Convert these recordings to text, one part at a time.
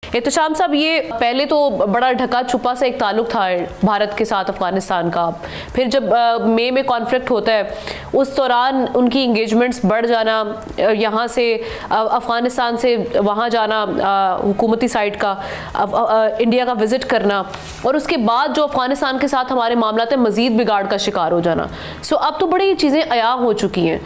एहतशाम साहब, ये पहले तो बड़ा ढका छुपा सा एक ताल्लुक था भारत के साथ अफगानिस्तान का। फिर जब मई में कॉन्फ्लिक्ट होता है उस दौरान उनकी इंगेजमेंट्स बढ़ जाना, यहाँ से अफगानिस्तान से वहाँ जाना, हुकूमती साइड का इंडिया का विजिट करना, और उसके बाद जो अफगानिस्तान के साथ हमारे मामलात में मजीद बिगाड़ का शिकार हो जाना। सो अब तो बड़ी चीज़ें अया हो चुकी हैं।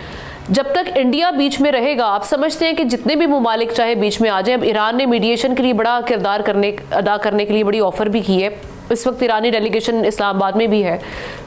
जब तक इंडिया बीच में रहेगा, आप समझते हैं कि जितने भी ममालिक चाहे बीच में आ जाए, अब ईरान ने मीडिएशन के लिए बड़ा किरदार अदा करने के लिए बड़ी ऑफर भी की है, इस वक्त ईरानी डेलीगेशन इस्लामाबाद में भी है।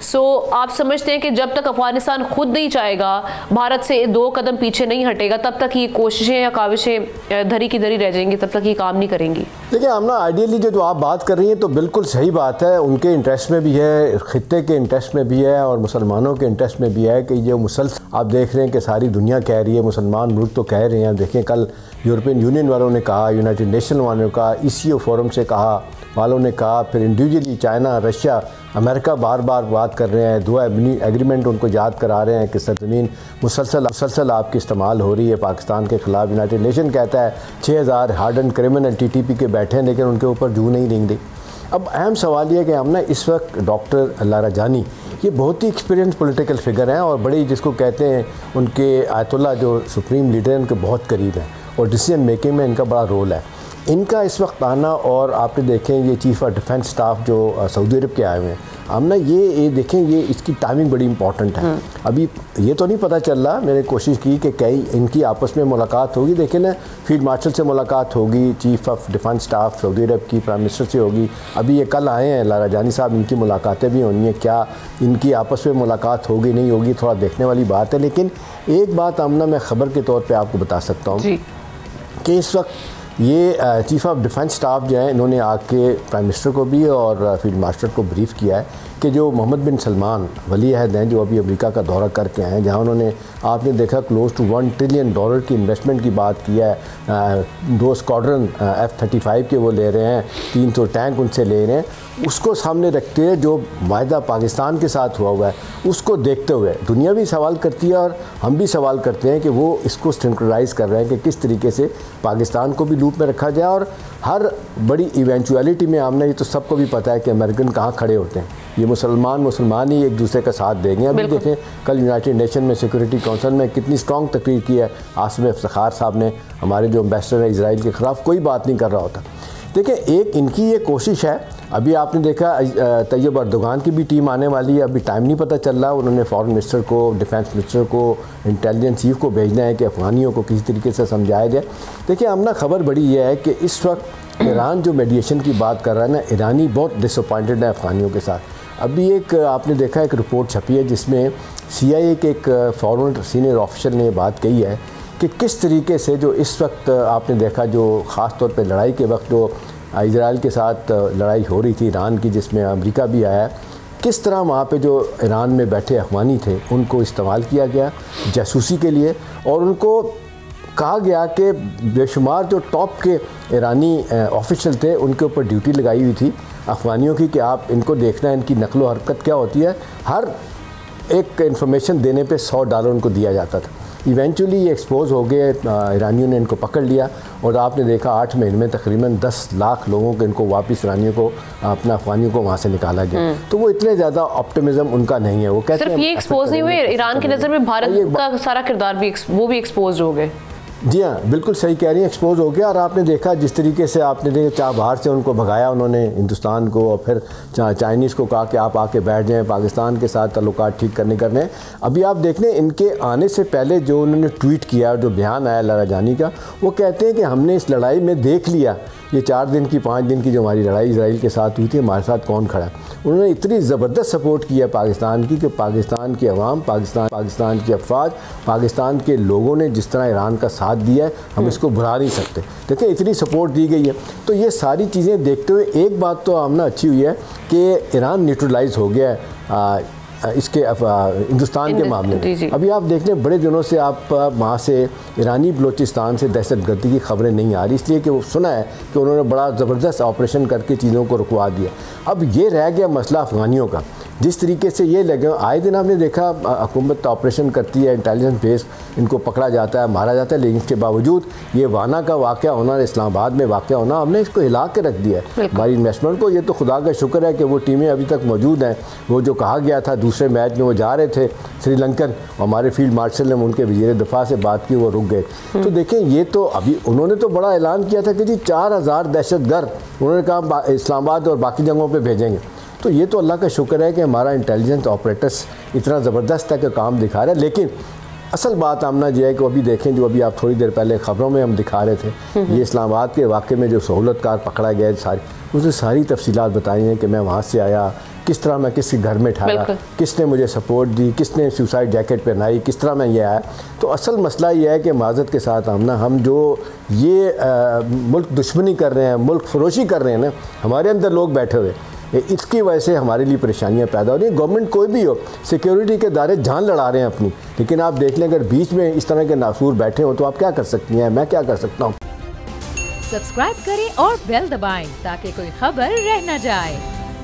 सो आप समझते हैं कि जब तक अफगानिस्तान खुद नहीं चाहेगा, भारत से 2 कदम पीछे नहीं हटेगा, तब तक ये कोशिशें या काविशें धरी की धरी रह जाएंगी, तब तक ये काम नहीं करेंगी। देखिए आमना, आइडियली जो आप बात कर रही हैं तो बिल्कुल सही बात है, उनके इंटरेस्ट में भी है, खित्ते के इंटरेस्ट में भी है और मुसलमानों के इंटरेस्ट में भी है कि जो मुसलसल आप देख रहे हैं कि सारी दुनिया कह रही है, मुसलमान मुल्क तो कह रहे हैं। देखें कल यूरोपियन यूनियन वालों ने कहा, यूनाइटेड नेशन वालों ने कहा, ECO फोरम से कहा वालों ने कहा, फिर इंडिविजुअली चाइना, रशिया, अमेरिका बार बार बात कर रहे हैं, 2 एग्रीमेंट उनको याद करा रहे हैं कि सरजमीन मुसलसल आपकी इस्तेमाल हो रही है पाकिस्तान के ख़िलाफ़। यूनाइटेड नेशन कहता है 6000 हार्डन क्रिमिनल TTP के बैठे हैं लेकिन उनके ऊपर जू नहीं रेंग दी। अब अहम सवाल ये है कि हम ना इस वक्त डॉक्टर लाराजानी ये बहुत ही एक्सपीरियंस पॉलिटिकल फिगर हैं और बड़ी जिसको कहते हैं उनके आयतुल्लाह जो सुप्रीम लीडर हैं उनके बहुत करीब हैं और डिसीजन मेकिंग में इनका बड़ा रोल है। इनका इस वक्त आना, और आपने देखें ये चीफ ऑफ डिफेंस स्टाफ जो सऊदी अरब के आए हुए हैं, हम ना ये देखें ये इसकी टाइमिंग बड़ी इंपॉर्टेंट है। अभी ये तो नहीं पता चल रहा, मैंने कोशिश की कि कई इनकी आपस में मुलाकात होगी, देखें ना फील्ड मार्शल से मुलाकात होगी, chief of defence staff Saudi Arab की प्राइम मिनिस्टर से होगी, अभी ये कल आए हैं लाराजानी साहब, इनकी मुलाकातें भी होनी है, क्या इनकी आपस में मुलाकात होगी नहीं होगी थोड़ा देखने वाली बात है। लेकिन एक बात आमना मैं ख़बर के तौर पर आपको बता सकता हूँ कि इस वक्त ये चीफ ऑफ डिफेंस स्टाफ जो है इन्होंने आके प्राइम मिनिस्टर को भी और फील्ड मार्शल को ब्रीफ़ किया है कि जो मोहम्मद बिन सलमान वली अहद हैं जो अभी अमेरिका का दौरा करके आए हैं, जहाँ उन्होंने आपने देखा क्लोज टू $1 ट्रिलियन की इन्वेस्टमेंट की बात किया है, 2 स्क्वाड्रन F-35 के वो ले रहे हैं, 300 टैंक उनसे ले रहे हैं, उसको सामने रखते हुए जो वायदा पाकिस्तान के साथ हुआ है उसको देखते हुए दुनिया भी सवाल करती है और हम भी सवाल करते हैं कि वो इसको सिंक्रोनाइज़ कर रहे हैं कि किस तरीके से पाकिस्तान को भी लूप में रखा जाए। और हर बड़ी इवेंचुअलिटी में आमना, ये तो सबको भी पता है कि अमेरिकन कहाँ खड़े होते हैं, ये मुसलमान ही एक दूसरे का साथ देंगे। अभी देखें कल यूनाइटेड नेशन में सिक्योरिटी काउंसिल में कितनी स्ट्रॉन्ग तकरीर की है आसिम इफ्तिखार साहब ने, हमारे जो एम्बेसडर है इजराइल के ख़िलाफ़ कोई बात नहीं कर रहा होता। देखिए एक इनकी ये कोशिश है, अभी आपने देखा तैयब अर्दोगान की भी टीम आने वाली है, अभी टाइम नहीं पता चल रहा, उन्होंने फॉरेन मिनिस्टर को, डिफेंस मिनिस्टर को, इंटेलिजेंस चीफ को भेजना है कि अफ़गानियों को किसी तरीके से समझाया जाए। देखिए हमने खबर बड़ी ये है कि इस वक्त ईरान जो मेडिएशन की बात कर रहा है ना, ईरानी बहुत डिसअपॉइंटेड है अफ़गानियों के साथ। अभी एक आपने देखा एक रिपोर्ट छपी है जिसमें CIA के एक फॉरेन सीनियर ऑफिसर ने बात कही है कि किस तरीके से जो इस वक्त आपने देखा जो ख़ास तौर पे लड़ाई के वक्त जो इजराइल के साथ लड़ाई हो रही थी ईरान की, जिसमें अमेरिका भी आया, किस तरह वहाँ पे जो ईरान में बैठे अफ़गानी थे उनको इस्तेमाल किया गया जासूसी के लिए, और उनको कहा गया कि बेशुमार जो टॉप के ईरानी ऑफिशियल थे उनके ऊपर ड्यूटी लगाई हुई थी अफ़गानियों की कि आप इनको देखना है इनकी नकलो हरकत क्या होती है, हर एक इन्फॉर्मेशन देने पे $100 उनको दिया जाता था। इवेंचुअली ये एक्सपोज हो गए, ईरानियों ने इनको पकड़ लिया और आपने देखा 8 महीने में तकरीबन 10 लाख लोगों को इनको वापस ईरानियों को अपना अफ़गानियों को वहाँ से निकाला गया। तो वो इतने ज़्यादा ऑप्टिमिज्म उनका नहीं है। वो कहते सिर्फ ये एक्सपोज नहीं हुए, ईरान की नज़र में भारत का सारा किरदार भी वो भी एक्सपोज हो गए। जी हाँ, बिल्कुल सही कह रही हैं, एक्सपोज हो गया। और आपने देखा जिस तरीके से आपने देखा बाहर से उनको भगाया उन्होंने हिंदुस्तान को, और फिर चाइनीज़ को कहा कि आप आके बैठ जाएं, पाकिस्तान के साथ ताल्लुकात ठीक करने हैं। अभी आप देख लें इनके आने से पहले जो उन्होंने ट्वीट किया, जो बयान आया लाराजानी का, वो कहते हैं कि हमने इस लड़ाई में देख लिया, ये 4 दिन की 5 दिन की जो हमारी लड़ाई इजराइल के साथ हुई थी, हमारे साथ कौन खड़ा है। उन्होंने इतनी ज़बरदस्त सपोर्ट किया पाकिस्तान की कि पाकिस्तान की अवाम, पाकिस्तान की अफवाज, पाकिस्तान के लोगों ने जिस तरह ईरान का साथ दिया है हम इसको भुला नहीं सकते। देखिए इतनी सपोर्ट दी गई है। तो ये सारी चीज़ें देखते हुए एक बात तो आमना अच्छी हुई है कि ईरान न्यूट्रलाइज हो गया है इसके हिंदुस्तान के मामले में। अभी आप देख लें बड़े दिनों से आप वहाँ से ईरानी बलोचिस्तान से दहशतगर्दी की खबरें नहीं आ रही, इसलिए कि वो सुना है कि उन्होंने बड़ा ज़बरदस्त ऑपरेशन करके चीज़ों को रुकवा दिया। अब ये रह गया मसला अफ़गानियों का जिस तरीके से ये लगे, आए दिन आपने देखा हुकूमत ऑपरेशन करती है, इंटेलिजेंस बेस इनको पकड़ा जाता है, मारा जाता है, लेकिन इसके बावजूद ये वाना का वाक़या होना, इस्लामाबाद में वाक़या होना, हमने इसको हिला के रख दिया है हमारी इन्वेस्टमेंट को। ये तो खुदा का शुक्र है कि वो टीमें अभी तक मौजूद हैं। वो जो कहा गया था दूसरे मैच में वो जा रहे थे श्रीलंकन, हमारे फील्ड मार्शल ने उनके वज़ीर दिफा से बात की, वो रुक गए। तो देखें, ये तो अभी उन्होंने तो बड़ा ऐलान किया था कि जी 4000 दहशतगर्द उन्होंने कहा इस्लामाबाद और बाकी जगहों पर भेजेंगे। तो ये तो अल्लाह का शुक्र है कि हमारा इंटेलिजेंस ऑपरेटर्स इतना ज़बरदस्त है कि काम दिखा रहा है। लेकिन असल बात आमना जी है कि अभी देखें, जो अभी आप थोड़ी देर पहले ख़बरों में हम दिखा रहे थे, ये इस्लामाबाद के वाक़े में जो सहूलतकार पकड़ा गया है, उसने सारी तफसीलात बताई हैं कि मैं वहाँ से आया, किस तरह मैं किसी घर में ठहरा, किसने मुझे सपोर्ट दी, किसने सुसाइड जैकेट पहनाई, किस तरह मैं ये आया। तो असल मसला ये है कि माज़रत के साथ आमना, हम जो ये मुल्क दुश्मनी कर रहे हैं, मुल्क फरोशी कर रहे हैं ना, हमारे अंदर लोग बैठे हुए, इसकी वजह से हमारे लिए परेशानियां पैदा हो रही हैं। गवर्नमेंट कोई भी हो, सिक्योरिटी के दायरे जान लड़ा रहे हैं अपनी, लेकिन आप देख लें अगर बीच में इस तरह के नासूर बैठे हो तो आप क्या कर सकती हैं, मैं क्या कर सकता हूँ। सब्सक्राइब करें और बेल दबाएं ताकि कोई खबर रह न जाए।